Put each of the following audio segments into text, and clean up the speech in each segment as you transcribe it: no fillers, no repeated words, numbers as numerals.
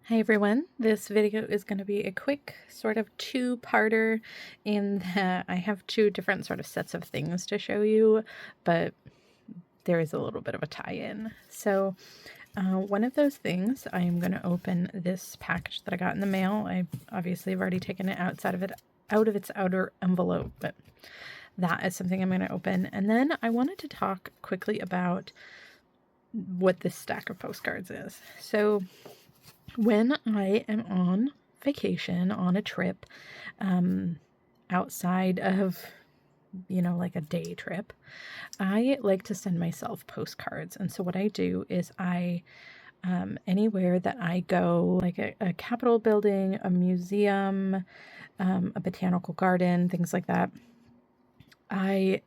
Hi everyone, this video is going to be a quick sort of two-parter in that I have two different sort of sets of things to show you, but there is a little bit of a tie-in. So one of those things, I am going to open this package that I got in the mail. I obviously have already taken it out of its outer envelope, but that is something I'm going to open. And then I wanted to talk quickly about what this stack of postcards is. So when I am on vacation, on a trip, outside of, like a day trip, I like to send myself postcards. And so what I do is anywhere that I go, like a Capitol building, a museum, a botanical garden, things like that,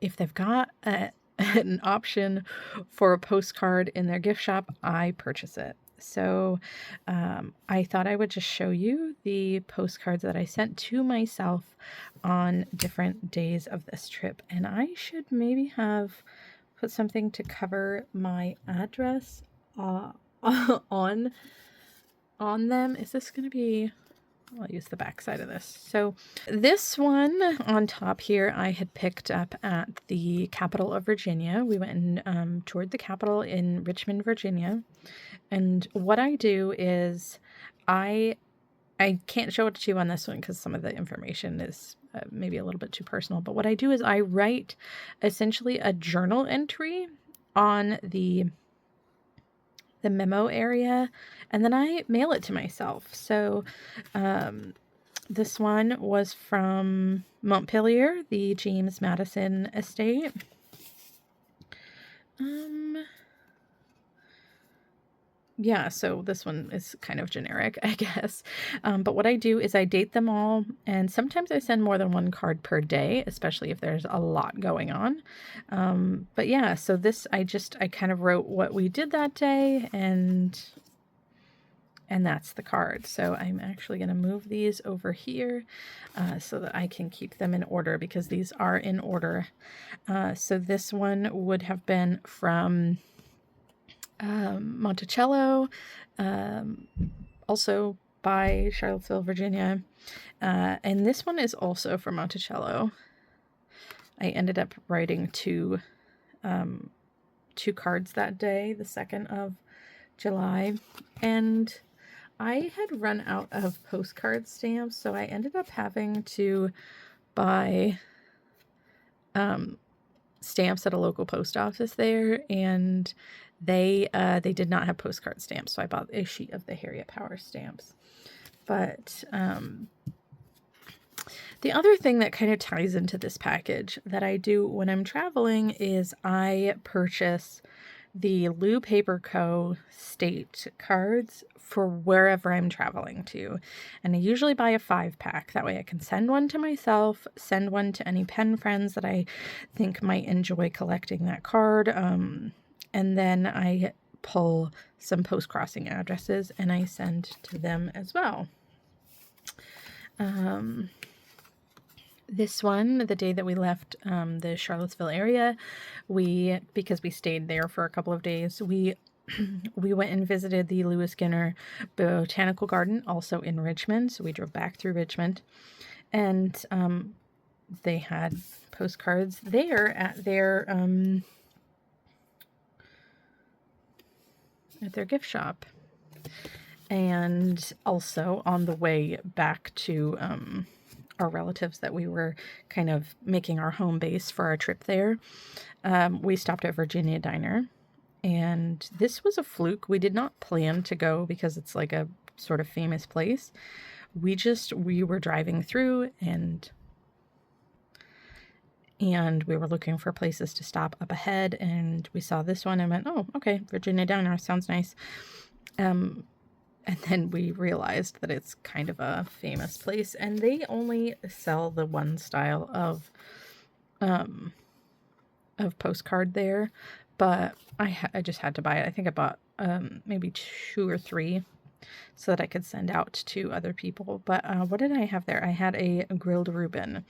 if they've got an option for a postcard in their gift shop, I purchase it. So I thought I would just show you the postcards that I sent to myself on different days of this trip. And I should maybe have put something to cover my address on them. Is this going to be... I'll use the back side of this. So this one on top here, I had picked up at the Capitol of Virginia. We went and toured the Capitol in Richmond, Virginia. And what I do is I can't show it to you on this one because some of the information is maybe a little bit too personal. But what I do is I write essentially a journal entry on the memo area, and then I mail it to myself. So this one was from Montpelier, the James Madison estate. Yeah, so this one is kind of generic, I guess. But what I do is I date them all, and sometimes I send more than one card per day, especially if there's a lot going on. But yeah, so this, I kind of wrote what we did that day, and that's the card. So I'm actually going to move these over here so that I can keep them in order, because these are in order. So this one would have been from Monticello, also by Charlottesville, Virginia. And this one is also from Monticello. I ended up writing two cards that day, the 2nd of July. And I had run out of postcard stamps, so I ended up having to buy stamps at a local post office there, and they did not have postcard stamps, so I bought a sheet of the Harriet Power stamps. But the other thing that kind of ties into this package that I do when I'm traveling is I purchase the LouPaper Co. state cards for wherever I'm traveling to. And I usually buy a 5-pack. That way I can send one to myself, send one to any pen friends that I think might enjoy collecting that card. And then I pull some post-crossing addresses and I send to them as well. This one, the day that we left the Charlottesville area, because we stayed there for a couple of days, we went and visited the Lewis Skinner Botanical Garden, also in Richmond. So we drove back through Richmond, and they had postcards there at their gift shop. And also on the way back to our relatives that we were kind of making our home base for our trip there, we stopped at Virginia Diner. And this was a fluke. We did not plan to go because it's like a sort of famous place. We were driving through and we were looking for places to stop up ahead, and we saw this one and went, oh, okay, Virginia Diner sounds nice. And then we realized that it's kind of a famous place, and they only sell the one style of postcard there. But I just had to buy it. I think I bought maybe 2 or 3 so that I could send out to other people. But what did I have there? I had a grilled Reuben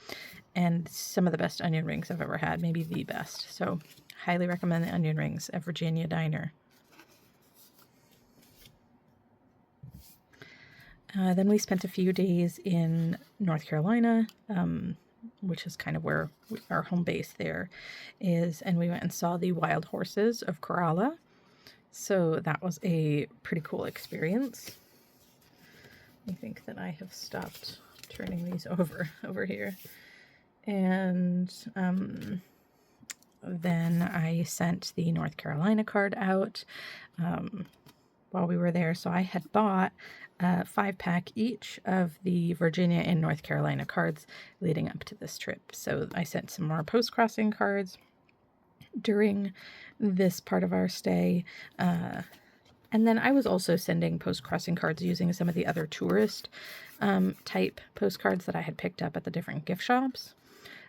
and some of the best onion rings I've ever had, maybe the best. So highly recommend the onion rings at Virginia Diner. Then we spent a few days in North Carolina, which is kind of where our home base there is, and we went and saw the wild horses of Kerala. So that was a pretty cool experience. I think that I have stopped turning these over here. And then I sent the North Carolina card out while we were there. So I had bought a 5-pack each of the Virginia and North Carolina cards leading up to this trip. So I sent some more post-crossing cards during this part of our stay. And then I was also sending post-crossing cards using some of the other tourist type postcards that I had picked up at the different gift shops.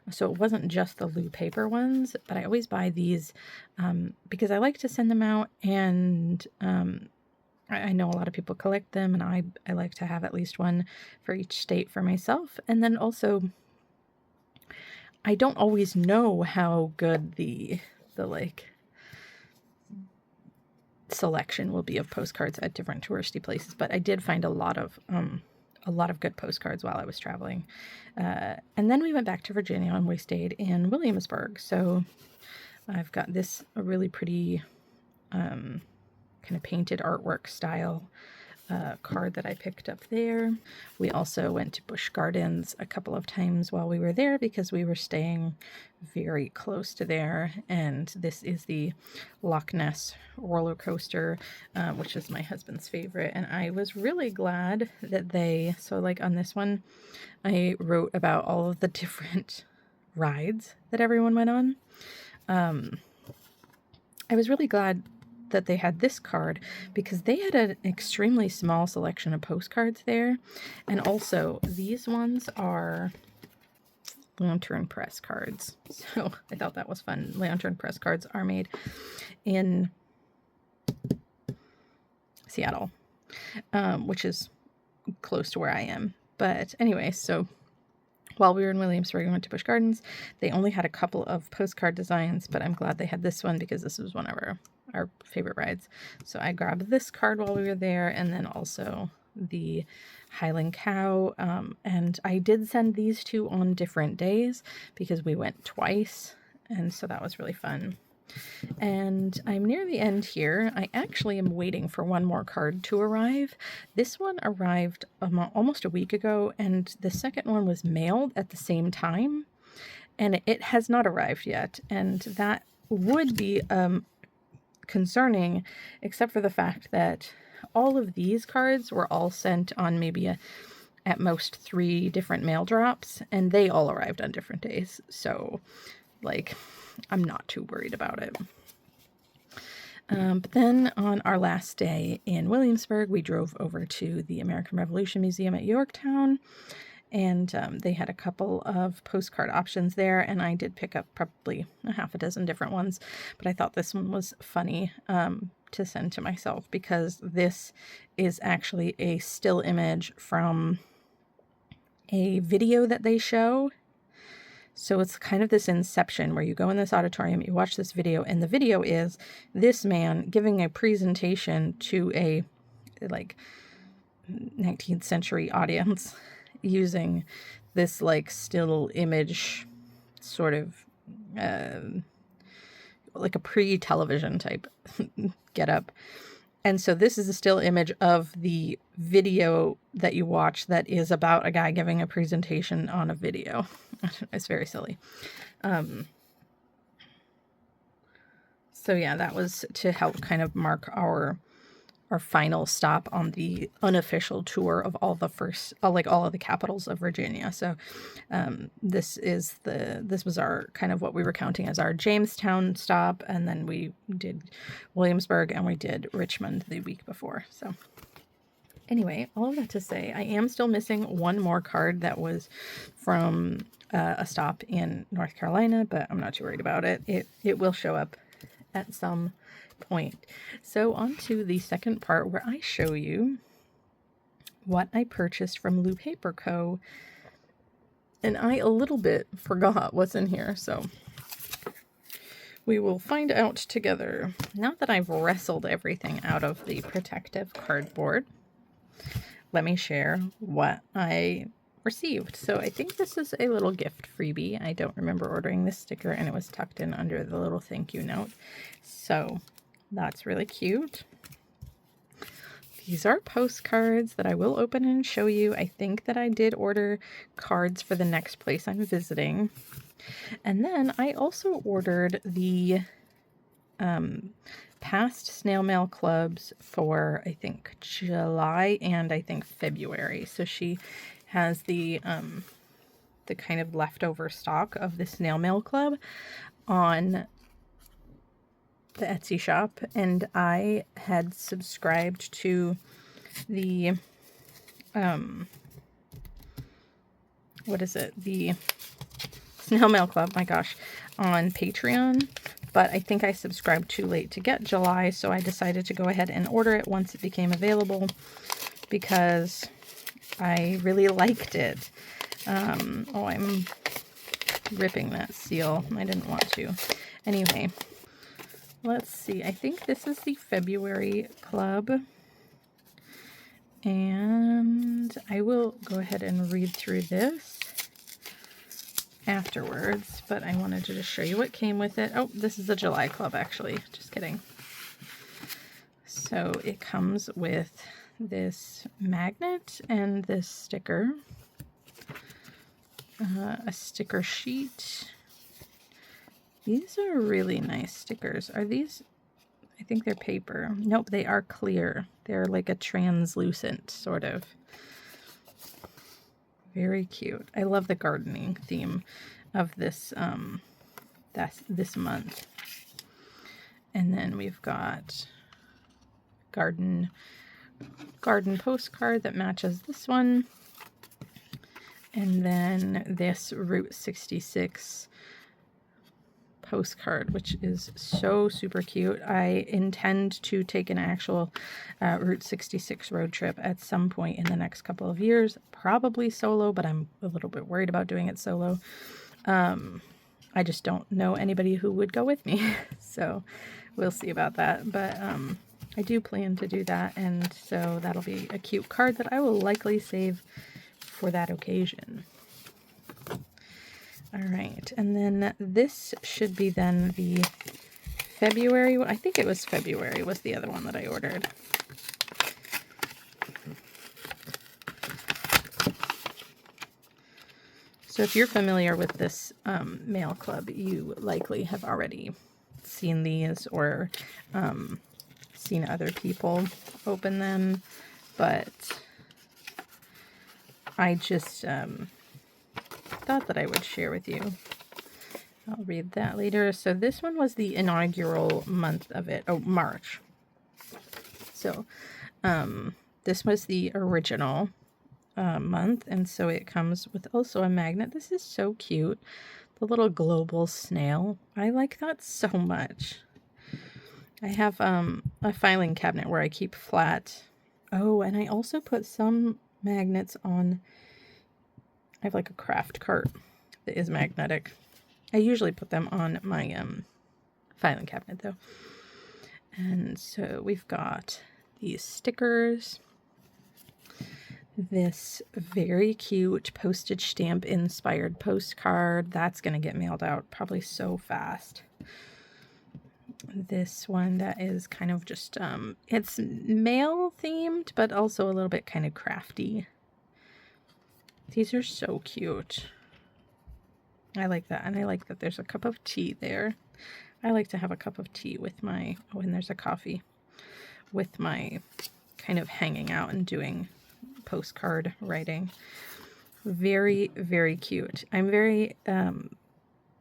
So it wasn't just the LouPaper ones, but I always buy these because I like to send them out, and I know a lot of people collect them, and I like to have at least one for each state for myself. And then also, I don't always know how good the like selection will be of postcards at different touristy places, but I did find a lot of good postcards while I was traveling. And then we went back to Virginia and we stayed in Williamsburg. So I've got this a really pretty kind of painted artwork style card that I picked up there. We also went to Busch Gardens a couple of times while we were there because we were staying very close to there. And this is the Loch Ness roller coaster, which is my husband's favorite. And I was really glad that so like on this one, I wrote about all of the different rides that everyone went on. I was really glad that they had this card because they had an extremely small selection of postcards there. And also these ones are lantern press cards. So I thought that was fun. Lantern press cards are made in Seattle, which is close to where I am. But anyway, so while we were in Williamsburg, we went to Busch Gardens. They only had a couple of postcard designs, but I'm glad they had this one because this was one of our favorite rides. So I grabbed this card while we were there, and then also the Highland Cow. And I did send these two on different days because we went twice, and so that was really fun. And I'm near the end here. I actually am waiting for one more card to arrive. This one arrived almost a week ago, and the second one was mailed at the same time, and it has not arrived yet. And that would be concerning, except for the fact that all of these cards were all sent on maybe at most 3 different mail drops, and they all arrived on different days. So, like, I'm not too worried about it. But then on our last day in Williamsburg, we drove over to the American Revolution Museum at Yorktown, and they had a couple of postcard options there, and I did pick up probably a half a dozen different ones, but I thought this one was funny to send to myself because this is actually a still image from a video that they show. So it's kind of this inception where you go in this auditorium, you watch this video, and the video is this man giving a presentation to a like 19th century audience using this like still image sort of like a pre-television type get up. And so this is a still image of the video that you watch that is about a guy giving a presentation on a video. It's very silly. So yeah, that was to help kind of mark our final stop on the unofficial tour of all of the capitals of Virginia. So this was our kind of what we were counting as our Jamestown stop, and then we did Williamsburg and we did Richmond the week before. So anyway, all of that to say, I am still missing one more card that was from a stop in North Carolina, but I'm not too worried about it. It will show up at some point. So on to the second part where I show you what I purchased from LouPaper Co. And I a little bit forgot what's in here, so we will find out together. Now that I've wrestled everything out of the protective cardboard, let me share what I received. So I think this is a little gift freebie. I don't remember ordering this sticker, and it was tucked in under the little thank you note. So that's really cute. These are postcards that I will open and show you. I think that I did order cards for the next place I'm visiting. And then I also ordered the past snail mail clubs for, I think, July and I think February. So she has the kind of leftover stock of the snail mail club on the Etsy shop, and I had subscribed to the what is it, the snail mail club, my gosh, on Patreon, but I think I subscribed too late to get July, so I decided to go ahead and order it once it became available because I really liked it. Oh, I'm ripping that seal. I didn't want to. Anyway, let's see. I think this is the February club. And I will go ahead and read through this afterwards, but I wanted to just show you what came with it. Oh, this is the July club, actually. Just kidding. So it comes with this magnet and this sticker. A sticker sheet. These are really nice stickers. Are these? I think they're paper. Nope, they are clear. They're like a translucent sort of. Very cute. I love the gardening theme of this this month. And then we've got garden postcard that matches this one. And then this Route 66 postcard, which is so super cute. I intend to take an actual Route 66 road trip at some point in the next couple of years, probably solo, but I'm a little bit worried about doing it solo. I just don't know anybody who would go with me, so we'll see about that. But I do plan to do that, and so that'll be a cute card that I will likely save for that occasion. All right, and then this should be then the February, I think it was February was the other one that I ordered. So if you're familiar with this mail club, you likely have already seen these or seen other people open them, but I just thought that I would share with you. I'll read that later. So this one was the inaugural month of it. Oh, March. So this was the original month, and so it comes with also a magnet. This is so cute. The little global snail. I like that so much. I have a filing cabinet where I keep flat. Oh, and I also put some magnets on. I have like a craft cart that is magnetic. I usually put them on my filing cabinet though. And so we've got these stickers. This very cute postage stamp inspired postcard. That's going to get mailed out probably so fast. This one that is kind of just, it's mail themed, but also a little bit kind of crafty. These are so cute. I like that. And I like that there's a cup of tea there. I like to have a cup of tea with my, oh, and there's a coffee, with my kind of hanging out and doing postcard writing. Very, very cute. I'm very,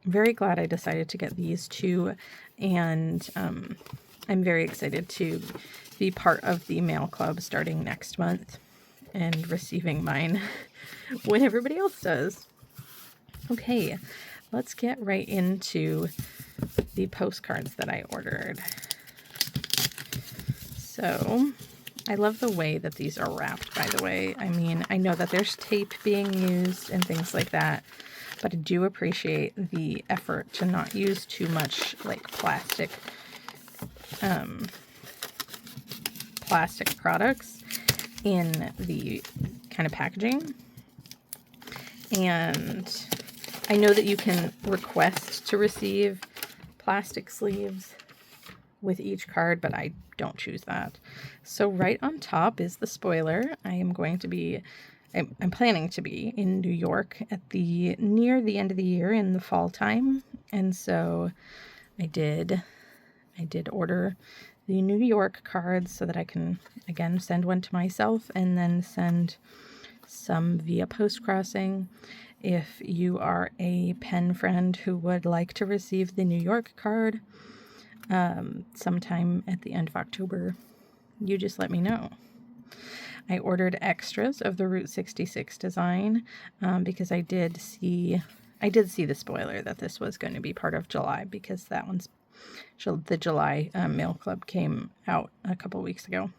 very glad I decided to get these two. And I'm very excited to be part of the mail club starting next month and receiving mine when everybody else does. Okay, let's get right into the postcards that I ordered. So, I love the way that these are wrapped, by the way. I mean, I know that there's tape being used and things like that, but I do appreciate the effort to not use too much like plastic products. in the kind of packaging. And I know that you can request to receive plastic sleeves with each card, but I don't choose that. So right on top is the spoiler. I'm planning to be in New York at near the end of the year in the fall time. And so I did order the New York cards so that I can, again, send one to myself and then send some via post crossing. If you are a pen friend who would like to receive the New York card sometime at the end of October, you just let me know. I ordered extras of the Route 66 design because I did see the spoiler that this was going to be part of July, because the July Mail Club came out a couple weeks ago.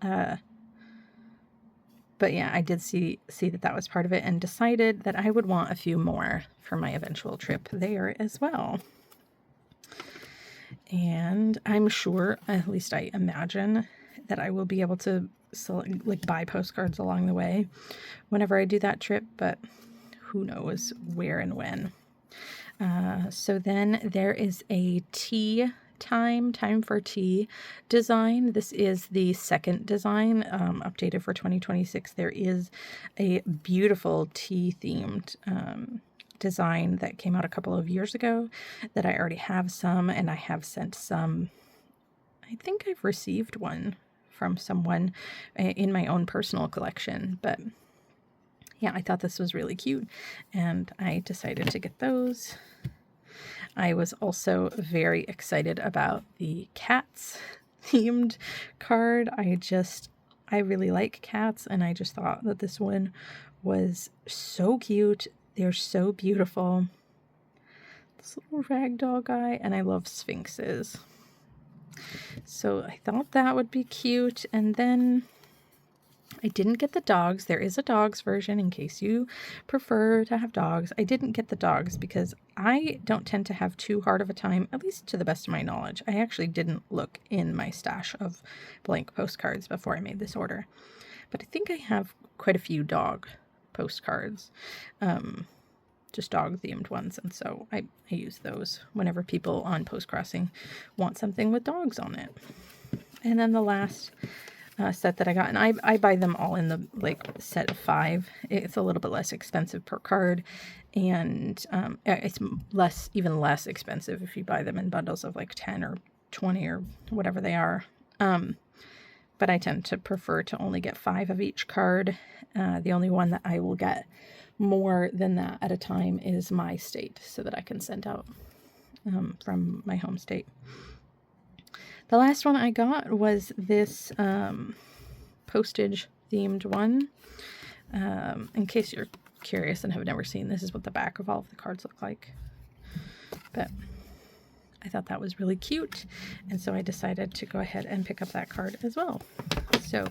But yeah, I did see that was part of it and decided that I would want a few more for my eventual trip there as well. And I'm sure, at least I imagine, that I will be able to buy postcards along the way whenever I do that trip, but who knows where and when. So then there is a time for tea design. This is the second design updated for 2026. There is a beautiful tea themed design that came out a couple of years ago that I already have some, and I have sent some. I think I've received one from someone in my own personal collection, but yeah, I thought this was really cute and I decided to get those. I was also very excited about the cats themed card. I really like cats, and I just thought that this one was so cute. They're so beautiful. This little ragdoll guy, and I love sphinxes. So I thought that would be cute. And then I didn't get the dogs. There is a dogs version in case you prefer to have dogs. I didn't get the dogs because I don't tend to have too hard of a time, at least to the best of my knowledge. I actually didn't look in my stash of blank postcards before I made this order. But I think I have quite a few dog postcards, just dog themed ones. And so I use those whenever people on Post Crossing want something with dogs on it. And then the last set that I got, and I buy them all in the set of 5. It's a little bit less expensive per card, and it's even less expensive if you buy them in bundles of 10 or 20 or whatever they are. But I tend to prefer to only get 5 of each card. The only one that I will get more than that at a time is my state, so that I can send out from my home state. The last one I got was this postage themed one. In case you're curious and have never seen, this is what the back of all of the cards look like. But I thought that was really cute, and so I decided to go ahead and pick up that card as well. So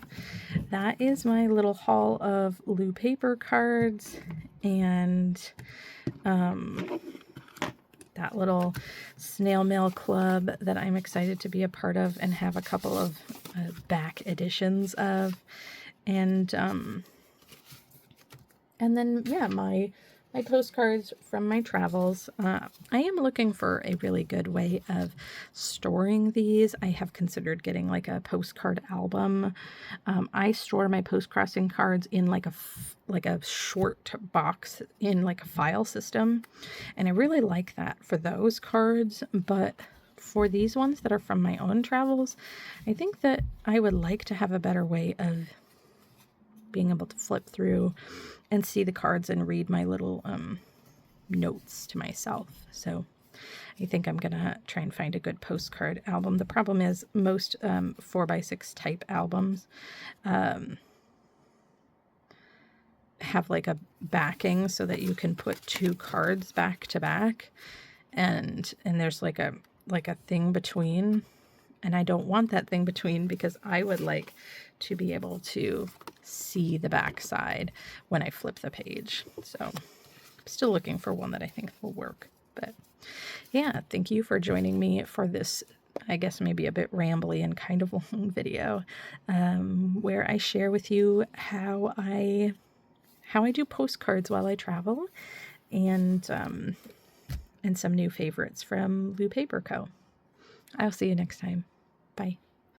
that is my little haul of LouPaper cards, and that little snail mail club that I'm excited to be a part of and have a couple of back editions of. And then, yeah, my postcards from my travels. I am looking for a really good way of storing these. I have considered getting a postcard album. I store my post crossing cards in a short box in a file system, and I really like that for those cards. But for these ones that are from my own travels, I think that I would like to have a better way of being able to flip through and see the cards and read my little notes to myself. So I think I'm gonna try and find a good postcard album. The problem is most 4x6 type albums have a backing so that you can put 2 cards back to back, and there's a thing between, and I don't want that thing between, because I would like to be able to see the back side when I flip the page. So I'm still looking for one that I think will work. But yeah, thank you for joining me for this I guess maybe a bit rambly and kind of long video, where I share with you how I do postcards while I travel, and some new favorites from LouPaper Co. I'll see you next time. Bye.